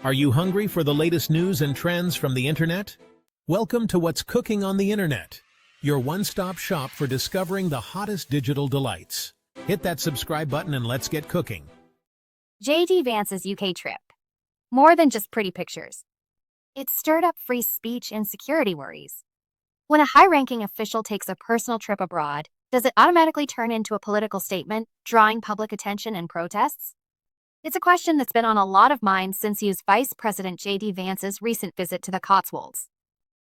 Are you hungry for the latest news and trends from the internet? Welcome to What's Cooking on the Internet, your one-stop shop for discovering the hottest digital delights. Hit that subscribe button and let's get cooking. JD Vances UK trip. More than just pretty pictures. It stirred up free speech and security worries. When a high-ranking official takes a personal trip abroad, does it automatically turn into a political statement, drawing public attention and protests? It's a question that's been on a lot of minds since Vice President JD Vance's recent visit to the Cotswolds.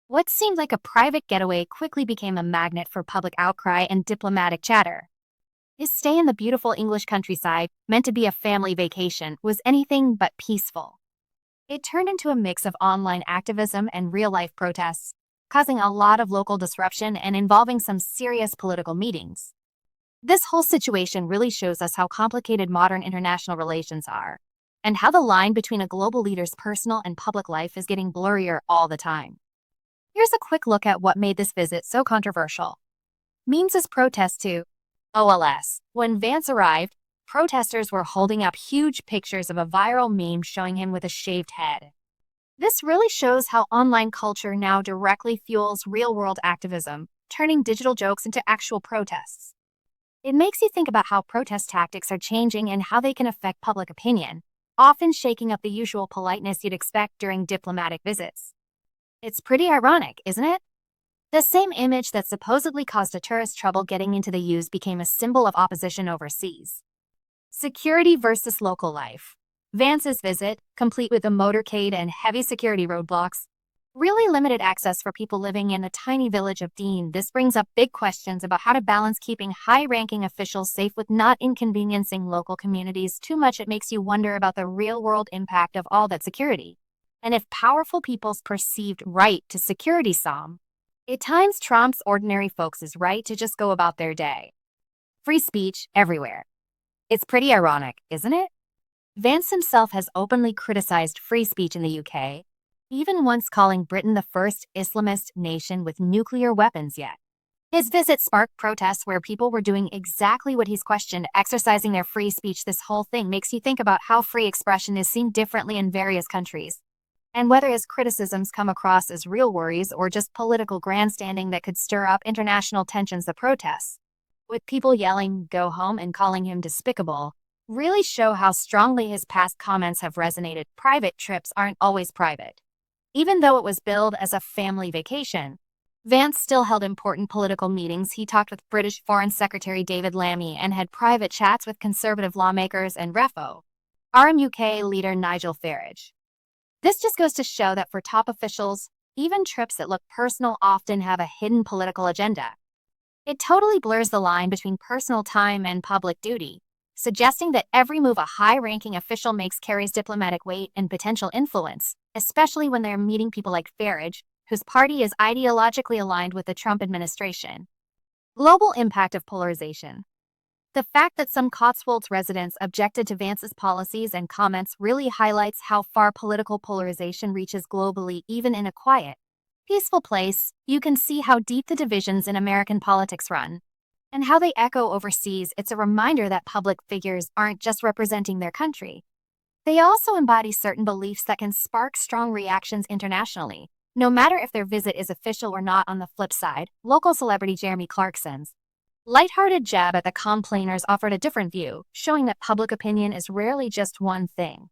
What seemed like a private getaway quickly became a magnet for public outcry and diplomatic chatter. His stay in the beautiful English countryside, meant to be a family vacation, was anything but peaceful. It turned into a mix of online activism and real-life protests, causing a lot of local disruption and involving some serious political meetings. This whole situation really shows us how complicated modern international relations are, and how the line between a global leader's personal and public life is getting blurrier all the time. Here's a quick look at what made this visit so controversial. Memes' protest to OLS. When Vance arrived, protesters were holding up huge pictures of a viral meme showing him with a shaved head. This really shows how online culture now directly fuels real-world activism, turning digital jokes into actual protests. It makes you think about how protest tactics are changing and how they can affect public opinion, often shaking up the usual politeness you'd expect during diplomatic visits. It's pretty ironic, isn't it? The same image that supposedly caused a tourist trouble getting into the US became a symbol of opposition overseas. Security versus local life. Vance's visit, complete with a motorcade and heavy security roadblocks, really limited access for people living in the tiny village of Dean. This brings up big questions about how to balance keeping high-ranking officials safe with not inconveniencing local communities too much. It makes you wonder about the real-world impact of all that security, and if powerful people's perceived right to security at times trumps ordinary folks' right to just go about their day. Free speech everywhere. It's pretty ironic, isn't it? Vance himself has openly criticized free speech in the UK, even once calling Britain the first Islamist nation with nuclear weapons yet. His visit sparked protests where people were doing exactly what he's questioned, exercising their free speech. This whole thing makes you think about how free expression is seen differently in various countries, and whether his criticisms come across as real worries or just political grandstanding that could stir up international tensions. The protests, with people yelling "go home" and calling him despicable, really show how strongly his past comments have resonated. Private trips aren't always private. Even though it was billed as a family vacation, Vance still held important political meetings. He talked with British Foreign Secretary David Lammy and had private chats with Conservative lawmakers and UK leader Nigel Farage. This just goes to show that for top officials, even trips that look personal often have a hidden political agenda. It totally blurs the line between personal time and public duty, suggesting that every move a high-ranking official makes carries diplomatic weight and potential influence, especially when they're meeting people like Farage, whose party is ideologically aligned with the Trump administration. Global impact of polarization. The fact that some Cotswolds residents objected to Vance's policies and comments really highlights how far political polarization reaches globally. Even in a quiet, peaceful place, you can see how deep the divisions in American politics run, and how they echo overseas. It's a reminder that public figures aren't just representing their country. They also embody certain beliefs that can spark strong reactions internationally, no matter if their visit is official or not. On the flip side, local celebrity Jeremy Clarkson's lighthearted jab at the complainers offered a different view, showing that public opinion is rarely just one thing.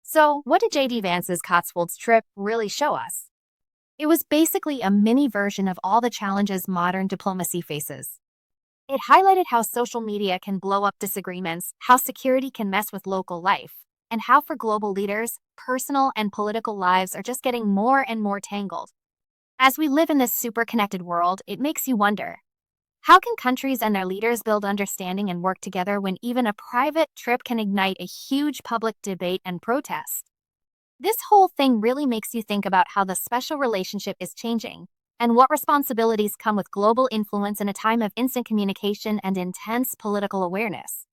So, what did JD Vance's Cotswolds trip really show us? It was basically a mini version of all the challenges modern diplomacy faces. It highlighted how social media can blow up disagreements, how security can mess with local life, and how for global leaders, personal and political lives are just getting more and more tangled. As we live in this super connected world, it makes you wonder, how can countries and their leaders build understanding and work together when even a private trip can ignite a huge public debate and protest? This whole thing really makes you think about how the special relationship is changing, and what responsibilities come with global influence in a time of instant communication and intense political awareness.